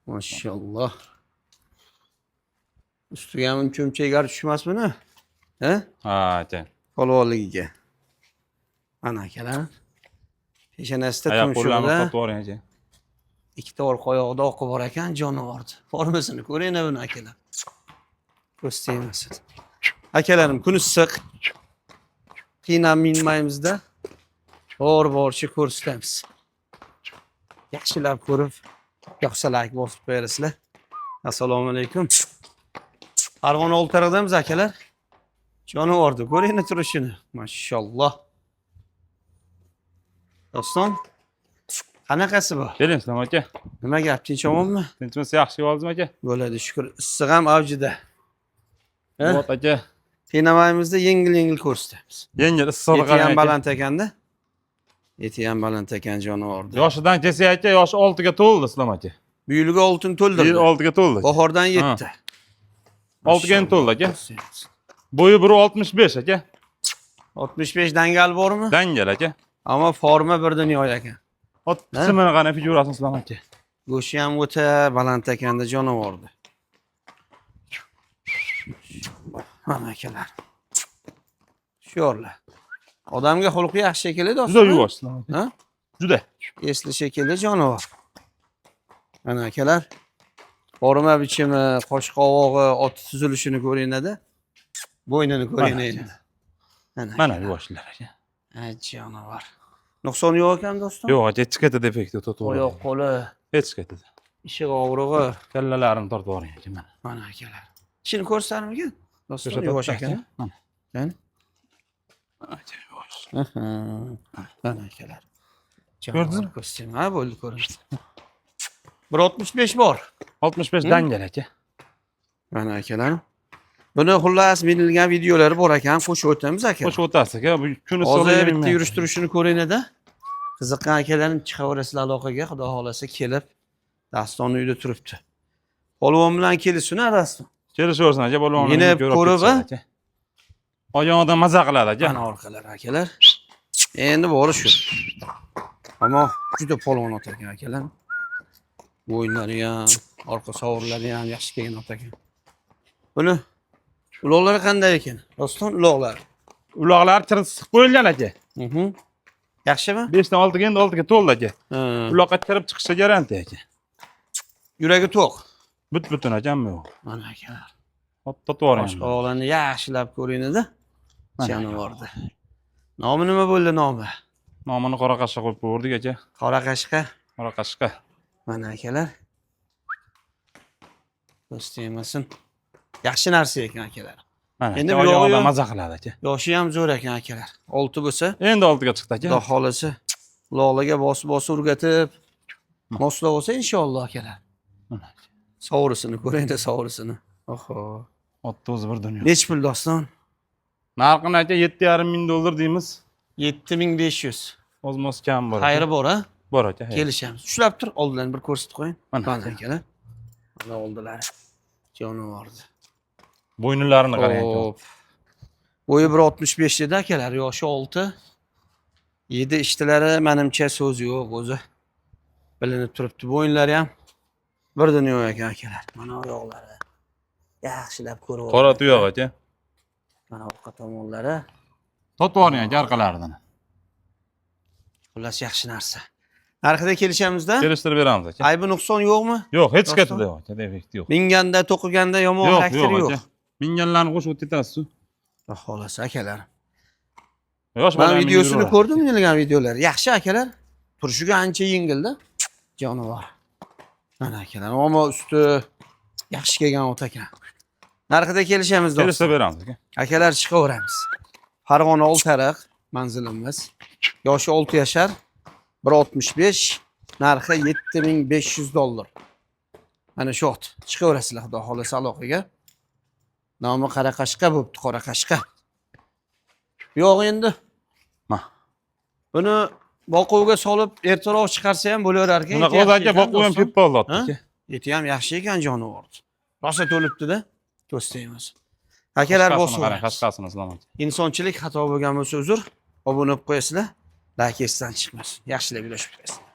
Maşallah. Ustiga ham cho'mchaklar tushmasmini? He? Ha, aka. Polvonligiga. Mana akalar. Peshanasida Oyoq qo'llarni tumshug'ida totib yuboring aka. ikkita orqa oyog'ida oqi bor ekan, jonivorni. Formasini ko'ring buni akalar. Ko'z tegmasin. Akalarim kun issiq. Qiynalmaymiz-da. Bor-borcha ko'rsatamiz. Yaxshilab ko'rib, yoqsa like bosib qo'yasizlar. Assalomu alaykum. Farg'ona Oltiariqdamiz akalar. Jonivorni ko'ring turishini. Mashalloh. Doston, qanaqasi bu? Keling, salom aka. Nima gap, tinch omonmi? Tinchmisiz, yaxshi yo'ldingizmi aka? Bo'ladi, shukr. Issiq ham avjida. Bo't aka. Qiynamaymiz-da, yengil-yengil ko'rsatamiz. Yengil issiqni Eti qarang ham aka. baland ekanda. Eti ham baland ekan jonivorni. Yoshidan kelsa aka, yoshi 6 ga to'ldi, salom aka. Buyilga oltin to'ldirdi. 6 ga to'ldi. Bahordan yetdi. 6 ga to'ldi aka. Bo'yi 1.65 aka. 65 dangal bormi? Dangal aka. Ammo forma bir dunyo ekan. Ot qismini qana figurasini salom aka. Go'shi ham o'ta baland ekanda jonivorni. Mana akalar. Sho'rlar. Odamga xulqi yaxshi shekilli do'stlar. Juda yuvosh, salom aka. Ha? Juda. Esli shekilli jonivor. Mana akalar. Forma bichimi, qosh qovog'i, ot tuzilishini ko'ringlar-da. Bo'ynini ko'ring endi. Mana yuvoshlar aka. Jonivor. Nuqson yo'q ekan do'stlar? Yo'q aka, hech qayerda defekti totib Oyoq qo'li, hech qayerda. ishiq og'rig'i. Kallalarini tortib yuboring aka mana. Mana akalar. Ishini ko'rsatamikan? Do'stlar yuvosh ekan. Mana. Qani? Aka yuvosh. Mana akalar. Ko'rdingizmi? Ko'rsatdim. Ha, bo'ldi ko'ring. 1.65 bor. 65 dangal aka. Mana akalar. Buni xullas berilgan videolari bor ekan, qo'shib o'tamiz aka. Qo'shib o'tasiz aka. Bu kuni Hozir bitta yurishtirishini ko'ringlar-da. Qiziqqan akalarni chiqaverasizlar aloqaga, xudo xolasa kelib, Daston uyda turibdi. Polvon bilan kelishsin, Daston. Kelishaversin aka, bo'lib Yine ko'rib, aka. Oyog'idan maza qiladi aka. Mana orqalar akalar. Endi bori shu. Ammo juda polvon ot ekan akalar. Bo'ynlari ham, orqa sovurlari ham yaxshi kelgan ot ekan. Buni uloqlari qanday ekan? Doston uloqlari. Uloqlar tirisiq qo'yilgan aka. Yaxshimi? 5 dan 6 ga endi 6 ga to'ldi aka. Uloqqa kirib chiqishi garantiya aka. Yuragi to'q. But-butun akammi yo'q. Mana akalar. Totib yuboring. Boshqa o'g'lanni yaxshilab ko'ringlar-da. Jonivordi. Nomi nima bo'ldi nomi? Nomini qora qashqa qo'yib qo'ydik aka. Qora qashqa. Qora qashqa. Mana akalar. Do'stiymasin. Yaxshi narsa ekan akalar. Mana Endi endi bu oyog'idan yog'i- maza qiladi aka. Yoshi ham zo'r ekan akalar. 6 bo'lsa, Endi 6 ga chiqdi xudo aka. xolasa uloqlarga bosib o'rgatib, moslab olsa inshaalloh akalar. Mana. Sovrisini ko'ring-da, sovrisini. Oho. Otni o'zi bir dunyo. Nech pul doston? Narxini aka 7,5 ming dollar deymiz. 7500. Ozmos kam bor. Xayri bor, ha? Bor aka. Kelishamiz. Ushlab tur, oldidan bir ko'rsatib qo'ying. Mana. Mana akalar. Mana oldilar. Jonivordi. Bo'yinlarini qarang aka. Hop. Bo'yi 1.65 dedi akalar, yoshi 6. 7 ishtilari menimcha so'z yo'q o'zi. Bilinib turibdi. Bo'yinlari ham bir dunyo ekan akalar. Mana oyoqlari. Yaxshilab ko'rib oling. Qora tuyoq aka. Mana orqa tomonlari. Totib yuboring aka orqalaridan. Xullas yaxshi narsa. Narxida kelishamiz-da? Kelishtirib beramiz aka. Aybi nuqson yo'qmi? Yo'q, hech Doston. qayerda yo'q aka, defekt yo'q. Minganda, to'qiganda yomon Yo'q, xarakter yo'q yo'q. aka. Minganlarni qo'shib o'tasiz. Xolasa akalar. Yosh Men bola videosini ko'rdim, minilgan videolar. Yaxshi akalar. Turishiga ancha yengilda. Jonivor. Mana akalar, ammo usti yaxshi kelgan ot ekan. Narxida kelishamiz do'stlar. Kelishtirib beramiz aka. Akalar chiqaveramiz. Farg'ona Oltiariq manzilimiz. Yoshi 6 yashar. 1.65, narxi 7500 dollar. Mana shu ot. Chiqaverasizlar xudo xolasa aloqaga. Nomi qora qashqa bo'pti, qora qashqa. Yo'q endi. Ma. Buni boquvga solib ertaroq chiqarsa ham bo'laverar ekan. Bunaqa o'zi aka boqib ham ketib qoldi aka. Eti ham yaxshi ekan jonivor. Rosa to'libdi-da. Ko'z tegmas. Akalar bosib. Qarang, qashqasini salom aka. Insonchilik xato bo'lgan bo'lsa uzr. Obuna bo'lib qo'yasizlar. Like esdan chiqmasin. Yaxshilab ulashib qo'yasizlar.